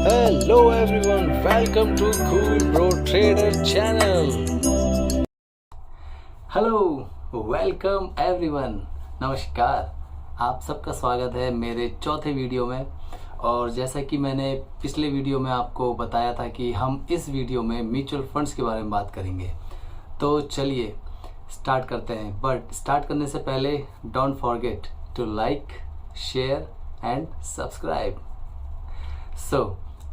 Hello everyone, welcome to Cool Bro Trader channel. Hello, welcome everyone. नमस्कार, आप सबका स्वागत है मेरे चौथे वीडियो में। और जैसा कि मैंने पिछले वीडियो में आपको बताया था कि हम इस वीडियो में म्यूचुअल फंड्स के बारे में बात करेंगे। तो चलिए स्टार्ट करते हैं। बट स्टार्ट करने से पहले don't forget to like, share and subscribe. So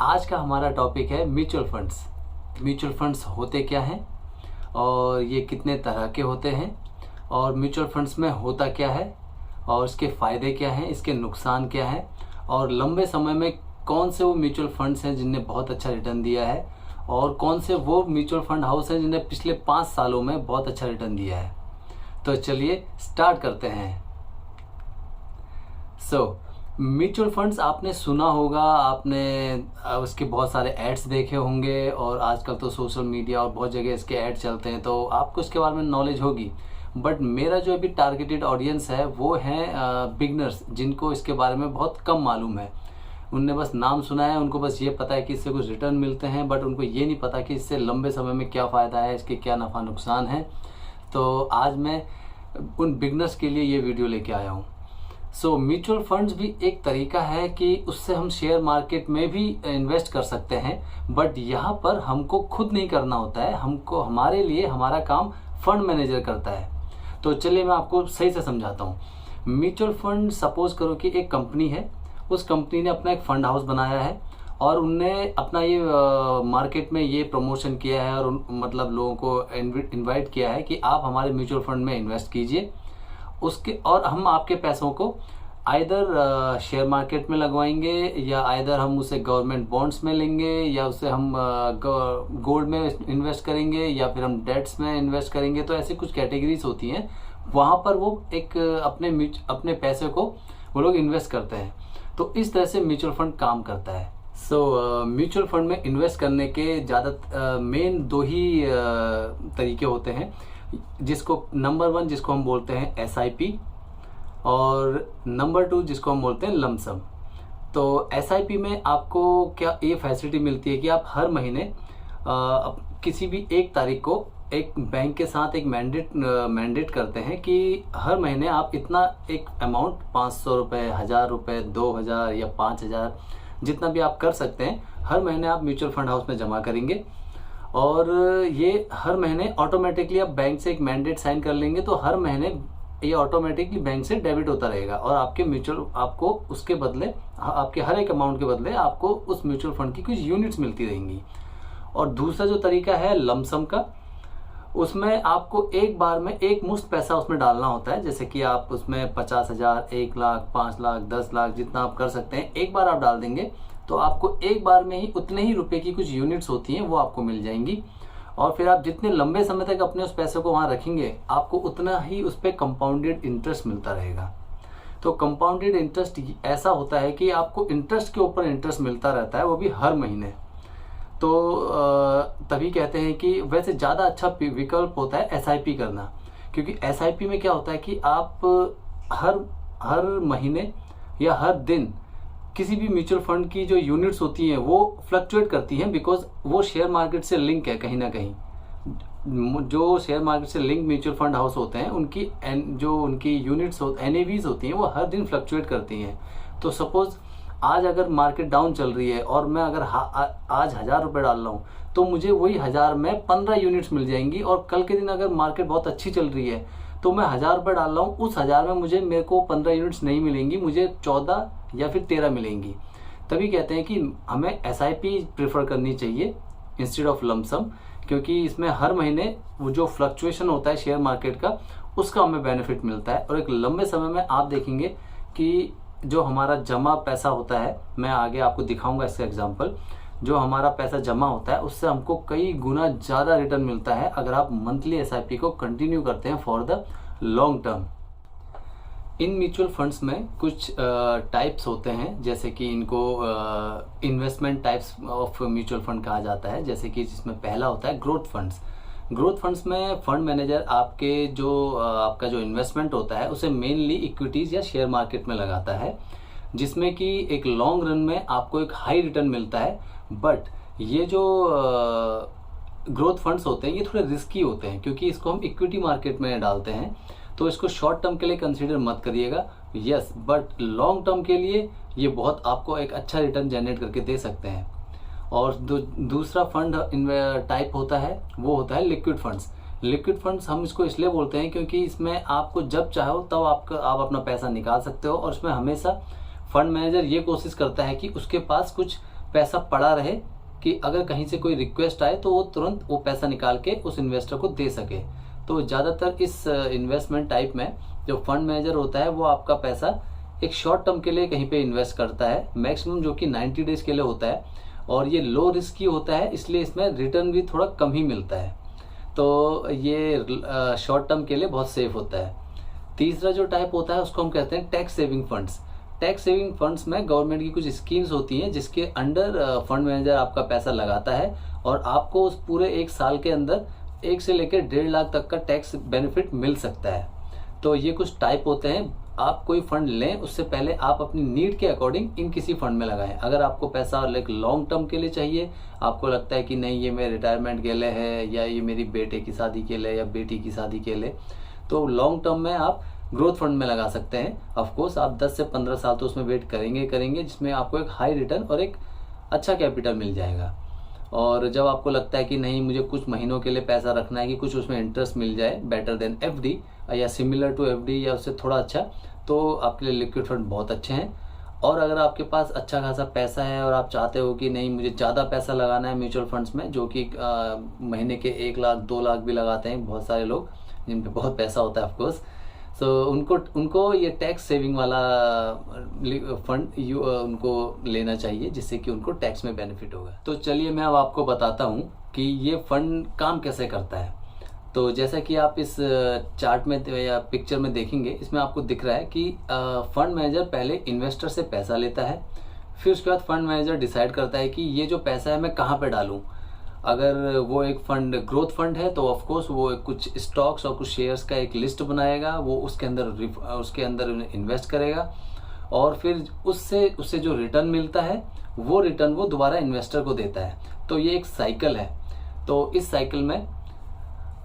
आज का हमारा टॉपिक है म्यूचुअल फंड्स। म्यूचुअल फंड्स होते क्या हैं और ये कितने तरह के होते हैं और म्यूचुअल फंड्स में होता क्या है और इसके फ़ायदे क्या हैं, इसके नुकसान क्या हैं और लंबे समय में कौन से वो म्यूचुअल फंड्स हैं जिनने बहुत अच्छा रिटर्न दिया है और कौन से वो म्यूचुअल फंड हाउस हैं जिन्हें पिछले 5 सालों में बहुत अच्छा रिटर्न दिया है। तो चलिए स्टार्ट करते हैं। म्यूचुअल फंड्स आपने सुना होगा, आपने उसके बहुत सारे एड्स देखे होंगे और आजकल तो सोशल मीडिया और बहुत जगह इसके ऐड चलते हैं, तो आपको इसके बारे में नॉलेज होगी। बट मेरा जो अभी टारगेटेड ऑडियंस है वो है बिगनर्स, जिनको इसके बारे में बहुत कम मालूम है। उनने बस नाम सुना है, उनको बस ये पता है कि इससे कुछ रिटर्न मिलते हैं, बट उनको ये नहीं पता कि इससे लंबे समय में क्या फ़ायदा है, इसके क्या नफ़ा नुकसान है। तो आज मैं उन बिगनर्स के लिए ये वीडियो लेके आया हूँ। म्यूचुअल फंड्स भी एक तरीका है कि उससे हम शेयर मार्केट में भी इन्वेस्ट कर सकते हैं, बट यहाँ पर हमको खुद नहीं करना होता है, हमको हमारे लिए हमारा काम फंड मैनेजर करता है। तो चलिए मैं आपको सही से समझाता हूँ। म्यूचुअल फंड सपोज करो कि एक कंपनी है, उस कंपनी ने अपना एक फंड हाउस बनाया है और उनने अपना ये मार्केट में ये प्रमोशन किया है और मतलब लोगों को इन्वाइट किया है कि आप हमारे म्यूचुअल फंड में इन्वेस्ट कीजिए उसके, और हम आपके पैसों को आइदर शेयर मार्केट में लगवाएंगे या आइदर हम उसे गवर्नमेंट बॉन्ड्स में लेंगे या उसे हम गोल्ड में इन्वेस्ट करेंगे या फिर हम डेट्स में इन्वेस्ट करेंगे। तो ऐसी कुछ कैटेगरीज होती हैं, वहाँ पर वो एक अपने पैसे को वो लोग इन्वेस्ट करते हैं। तो इस तरह से म्यूचुअल फंड काम करता है। म्यूचुअल फंड में इन्वेस्ट करने के ज़्यादा मेन 2 ही तरीके होते हैं, जिसको नंबर 1 जिसको हम बोलते हैं SIP और नंबर 2 जिसको हम बोलते हैं लमसम। तो SIP में आपको क्या ये फैसिलिटी मिलती है कि आप हर महीने किसी भी एक तारीख को एक बैंक के साथ एक मैंडेट करते हैं कि हर महीने आप इतना एक अमाउंट 500 रुपये, 1000 रुपये, 2000 या 5000 जितना भी आप कर सकते हैं, हर महीने आप म्यूचुअल फंड हाउस में जमा करेंगे और ये हर महीने ऑटोमेटिकली आप बैंक से एक मैंडेट साइन कर लेंगे, तो हर महीने ये ऑटोमेटिकली बैंक से डेबिट होता रहेगा और आपको उसके बदले, आपके हर एक अमाउंट के बदले आपको उस म्यूचुअल फंड की कुछ यूनिट्स मिलती रहेंगी। और दूसरा जो तरीका है लमसम का, उसमें आपको एक बार में एक मुश्त पैसा उसमें डालना होता है। जैसे कि आप उसमें 50,000, 1 लाख, 5 लाख, 10 लाख जितना आप कर सकते हैं, एक बार आप डाल देंगे तो आपको एक बार में ही उतने ही रुपए की कुछ यूनिट्स होती हैं वो आपको मिल जाएंगी। और फिर आप जितने लंबे समय तक अपने उस पैसे को वहाँ रखेंगे, आपको उतना ही उस पर कंपाउंडेड इंटरेस्ट मिलता रहेगा। तो कंपाउंडेड इंटरेस्ट ऐसा होता है कि आपको इंटरेस्ट के ऊपर इंटरेस्ट मिलता रहता है, वो भी हर महीने। तो तभी कहते हैं कि वैसे ज़्यादा अच्छा विकल्प होता है SIP करना, क्योंकि SIP में क्या होता है कि आप हर महीने या हर दिन किसी भी म्यूचुअल फंड की जो यूनिट्स होती हैं वो फ्लक्चुएट करती हैं, बिकॉज वो शेयर मार्केट से लिंक है कहीं ना कहीं। जो शेयर मार्केट से लिंक म्यूचुअल फंड हाउस होते हैं उनकी जो उनकी यूनिट्स NAVs होती हैं वो हर दिन फ्लक्चुएट करती हैं। तो सपोज आज अगर मार्केट डाउन चल रही है और मैं अगर आज 1000 रुपये डाल रहा हूँ तो मुझे वही 1000 में 15 यूनिट्स मिल जाएंगी। और कल के दिन अगर मार्केट बहुत अच्छी चल रही है तो मैं 1000 रुपये डाल रहा हूँ, उस 1000 में मेरे को 15 यूनिट्स नहीं मिलेंगी, मुझे 14 या फिर 13 मिलेंगी। तभी कहते हैं कि हमें SIP प्रेफर करनी चाहिए इंस्टेड ऑफ लमसम, क्योंकि इसमें हर महीने वो जो फ्लक्चुएशन होता है शेयर मार्केट का उसका हमें बेनिफिट मिलता है। और एक लंबे समय में आप देखेंगे कि जो हमारा जमा पैसा होता है, मैं आगे आपको दिखाऊंगा इसका एग्जाम्पल, जो हमारा पैसा जमा होता है उससे हमको कई गुना ज़्यादा रिटर्न मिलता है अगर आप मंथली SIP को कंटिन्यू करते हैं for the long term. In mutual funds में कुछ टाइप्स होते हैं, जैसे कि इनको investment types of mutual fund कहा जाता है। जैसे कि जिसमें पहला होता है ग्रोथ फंड्स। ग्रोथ फंड्स में फंड मैनेजर आपका जो इन्वेस्टमेंट होता है उसे मेनली इक्विटीज़ या शेयर मार्केट में लगाता है। जिसमें कि एक लॉन्ग रन में आपको एक हाई रिटर्न मिलता है। बट ये जो ग्रोथ फंड्स होते हैं ये थोड़े रिस्की होते हैं, क्योंकि इसको हम इक्विटी मार्केट में डालते हैं, तो इसको शॉर्ट टर्म के लिए कंसीडर मत करिएगा। यस, बट लॉन्ग टर्म के लिए ये बहुत आपको एक अच्छा रिटर्न जनरेट करके दे सकते हैं। और दूसरा फंड टाइप होता है वो होता है लिक्विड फंड्स। लिक्विड फंड्स हम इसको इसलिए बोलते हैं क्योंकि इसमें आपको जब चाहो तब आप अपना पैसा निकाल सकते हो, और उसमें हमेशा फंड मैनेजर ये कोशिश करता है कि उसके पास कुछ पैसा पड़ा रहे, कि अगर कहीं से कोई रिक्वेस्ट आए तो वो तुरंत वो पैसा निकाल के उस इन्वेस्टर को दे सके। तो ज़्यादातर इस इन्वेस्टमेंट टाइप में जो फंड मैनेजर होता है वो आपका पैसा एक शॉर्ट टर्म के लिए कहीं पे इन्वेस्ट करता है, मैक्सिमम जो कि 90 डेज के लिए होता है, और ये लो रिस्की होता है, इसलिए इसमें रिटर्न भी थोड़ा कम ही मिलता है। तो ये शॉर्ट टर्म के लिए बहुत सेफ होता है। तीसरा जो टाइप होता है उसको हम कहते हैं tax saving funds. Tax saving funds में गवर्नमेंट की कुछ स्कीम्स होती हैं जिसके अंडर फंड मैनेजर आपका पैसा लगाता है, और आपको उस पूरे एक साल के अंदर 1 से लेकर 1.5 लाख तक का टैक्स बेनिफिट मिल सकता है। तो ये कुछ टाइप होते हैं। आप कोई फंड लें उससे पहले आप अपनी नीड के अकॉर्डिंग इन किसी फंड में लगाएं। अगर आपको पैसा लाइक लॉन्ग टर्म के लिए चाहिए, आपको लगता है कि नहीं ये मेरे रिटायरमेंट के लिए है, या ये मेरी बेटे की शादी के लिए या बेटी की शादी के लिए, तो लॉन्ग टर्म में आप ग्रोथ फंड में लगा सकते हैं। ऑफकोर्स आप 10 से 15 साल तो उसमें वेट करेंगे जिसमें आपको एक हाई रिटर्न और एक अच्छा कैपिटल मिल जाएगा। और जब आपको लगता है कि नहीं मुझे कुछ महीनों के लिए पैसा रखना है कि कुछ उसमें इंटरेस्ट मिल जाए बेटर देन एफडी या सिमिलर टू एफडी या उससे थोड़ा अच्छा, तो आपके लिए लिक्विड फंड बहुत अच्छे हैं। और अगर आपके पास अच्छा खासा पैसा है और आप चाहते हो कि नहीं मुझे ज़्यादा पैसा लगाना है म्यूचुअल फंड्स में, जो कि महीने के 1 लाख 2 लाख भी लगाते हैं बहुत सारे लोग जिन पे बहुत पैसा होता है ऑफकोर्स, सो उनको ये टैक्स सेविंग वाला फंड उनको लेना चाहिए, जिससे कि उनको टैक्स में बेनिफिट होगा। तो चलिए मैं अब आपको बताता हूँ कि ये फंड काम कैसे करता है। तो जैसा कि आप इस चार्ट में या पिक्चर में देखेंगे, इसमें आपको दिख रहा है कि फंड मैनेजर पहले इन्वेस्टर से पैसा लेता है, फिर उसके बाद फंड मैनेजर डिसाइड करता है कि ये जो पैसा है मैं कहाँ पे डालूं। अगर वो एक फंड ग्रोथ फंड है तो ऑफ कोर्स वो कुछ स्टॉक्स और कुछ शेयर्स का एक लिस्ट बनाएगा, वो उसके अंदर इन्वेस्ट करेगा, और फिर उससे जो रिटर्न मिलता है वो रिटर्न वो दोबारा इन्वेस्टर को देता है। तो ये एक साइकिल है। तो इस साइकिल में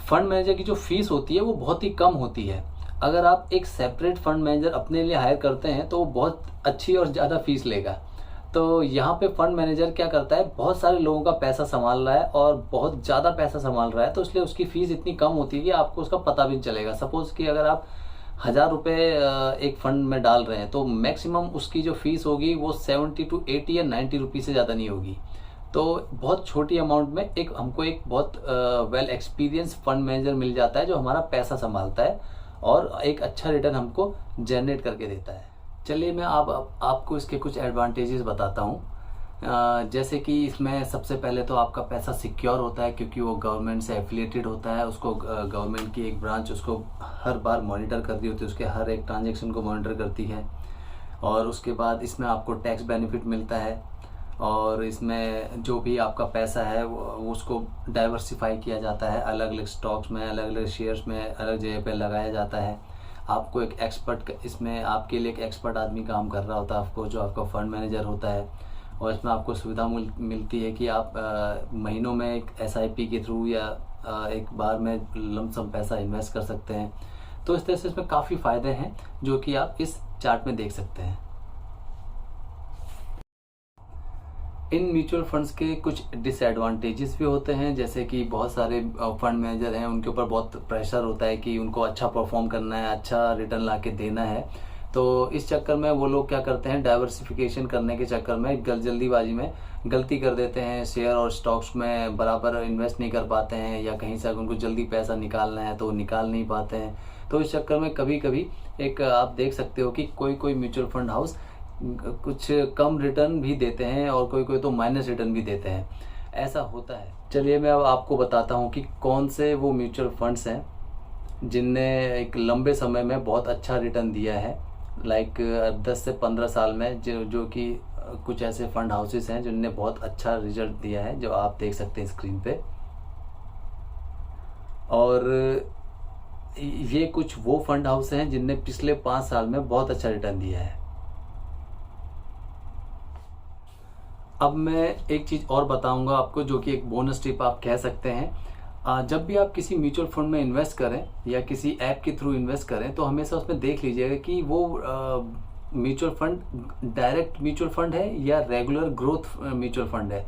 फंड मैनेजर की जो फीस होती है वो बहुत ही कम होती है। अगर आप एक सेपरेट फंड मैनेजर अपने लिए हायर करते हैं तो वो बहुत अच्छी और ज़्यादा फीस लेगा। तो यहाँ पे फंड मैनेजर क्या करता है, बहुत सारे लोगों का पैसा संभाल रहा है और बहुत ज़्यादा पैसा संभाल रहा है, तो इसलिए उसकी फीस इतनी कम होती है कि आपको उसका पता भी नहीं चलेगा। सपोज कि अगर आप 1000 रुपये एक फंड में डाल रहे हैं तो मैक्सिमम उसकी जो फीस होगी वो 70 to 80 या 90 रुपये से ज़्यादा नहीं होगी। तो बहुत छोटी अमाउंट में हमको एक बहुत वेल एक्सपीरियंस फंड मैनेजर मिल जाता है जो हमारा पैसा संभालता है और एक अच्छा रिटर्न हमको जनरेट करके देता है। चलिए मैं आपको इसके कुछ एडवांटेजेस बताता हूँ। जैसे कि इसमें सबसे पहले तो आपका पैसा सिक्योर होता है, क्योंकि वो गवर्नमेंट से एफिलिएटेड होता है। उसको गवर्नमेंट की एक ब्रांच उसको हर बार मॉनिटर करती होती है, उसके हर एक ट्रांजेक्शन को मॉनिटर करती है। और उसके बाद इसमें आपको टैक्स बेनिफिट मिलता है, और इसमें जो भी आपका पैसा है वो उसको डाइवर्सिफाई किया जाता है, अलग अलग स्टॉक्स में, अलग अलग शेयर्स में, अलग जगह पे लगाया जाता है। आपको एक एक्सपर्ट, इसमें आपके लिए एक एक्सपर्ट आदमी काम कर रहा होता है आपको, जो आपका फंड मैनेजर होता है। और इसमें आपको सुविधा मिलती है कि आप महीनों में एक SIP के थ्रू या एक बार में लमसम पैसा इन्वेस्ट कर सकते हैं। तो इस तरह से इसमें काफ़ी फ़ायदे हैं जो कि आप इस चार्ट में देख सकते हैं। इन म्यूचुअल फंड्स के कुछ डिसएडवांटेजेस भी होते हैं, जैसे कि बहुत सारे फंड मैनेजर हैं उनके ऊपर बहुत प्रेशर होता है कि उनको अच्छा परफॉर्म करना है, अच्छा रिटर्न ला के देना है। तो इस चक्कर में वो लोग क्या करते हैं, डाइवर्सिफिकेशन करने के चक्कर में जल्दीबाजी में गलती कर देते हैं, शेयर और स्टॉक्स में बराबर इन्वेस्ट नहीं कर पाते हैं, या कहीं से अगर उनको जल्दी पैसा निकालना है तो निकाल नहीं पाते हैं। तो इस चक्कर में कभी कभी एक आप देख सकते हो कि कोई म्यूचुअल फंड हाउस कुछ कम रिटर्न भी देते हैं और कोई तो माइनस रिटर्न भी देते हैं, ऐसा होता है। चलिए मैं अब आपको बताता हूँ कि कौन से वो म्यूचुअल फंड्स हैं जिनने एक लंबे समय में बहुत अच्छा रिटर्न दिया है, लाइक 10 से 15 साल में, जो कि कुछ ऐसे फंड हाउसेस हैं जिनने बहुत अच्छा रिजल्ट दिया है, जो आप देख सकते हैं स्क्रीन पे। और ये कुछ वो फंड हाउस हैं जिनने पिछले 5 साल में बहुत अच्छा रिटर्न दिया है। अब मैं एक चीज़ और बताऊंगा आपको, जो कि एक बोनस टिप आप कह सकते हैं। जब भी आप किसी म्यूचुअल फंड में इन्वेस्ट करें या किसी ऐप के थ्रू इन्वेस्ट करें, तो हमेशा उसमें देख लीजिएगा कि वो mutual fund direct mutual fund है या रेगुलर ग्रोथ म्यूचुअल फंड है।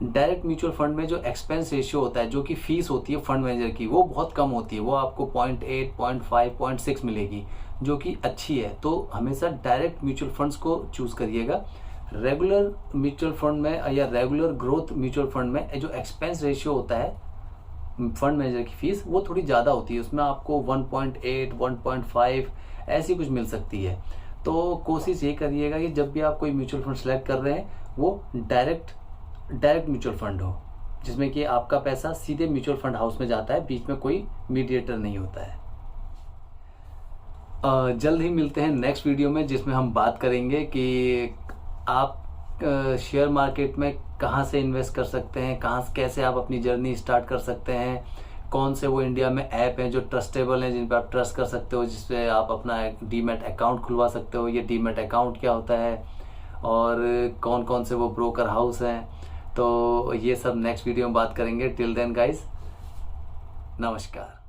डायरेक्ट म्यूचुअल फंड में जो एक्सपेंस रेशियो होता है, जो कि फीस होती है फंड मैनेजर की, वो बहुत कम होती है। वो आपको 0.8, 0.5, 0.6 मिलेगी, जो कि अच्छी है। तो हमेशा डायरेक्ट म्यूचुअल फंड्स को चूज़ करिएगा। रेगुलर म्यूचुअल फंड में या रेगुलर ग्रोथ म्यूचुअल फंड में जो एक्सपेंस रेशियो होता है फंड मैनेजर की फीस, वो थोड़ी ज़्यादा होती है। उसमें आपको 1.8, 1.5 ऐसी कुछ मिल सकती है। तो कोशिश ये करिएगा कि जब भी आप कोई म्यूचुअल फंड सेलेक्ट कर रहे हैं, वो डायरेक्ट म्यूचुअल फंड हो, जिसमें कि आपका पैसा सीधे म्यूचुअल फंड हाउस में जाता है, बीच में कोई मीडिएटर नहीं होता है। जल्द ही मिलते हैं नेक्स्ट वीडियो में, जिसमें हम बात करेंगे कि आप शेयर मार्केट में कहाँ से इन्वेस्ट कर सकते हैं, कैसे आप अपनी जर्नी स्टार्ट कर सकते हैं, कौन से वो इंडिया में ऐप हैं जो ट्रस्टेबल हैं, जिन पर आप ट्रस्ट कर सकते हो, जिससे आप अपना डीमैट अकाउंट खुलवा सकते हो। ये डीमैट अकाउंट क्या होता है, और कौन कौन से वो ब्रोकर हाउस हैं। तो ये सब नेक्स्ट वीडियो में बात करेंगे। टिल देन गाइस, नमस्कार।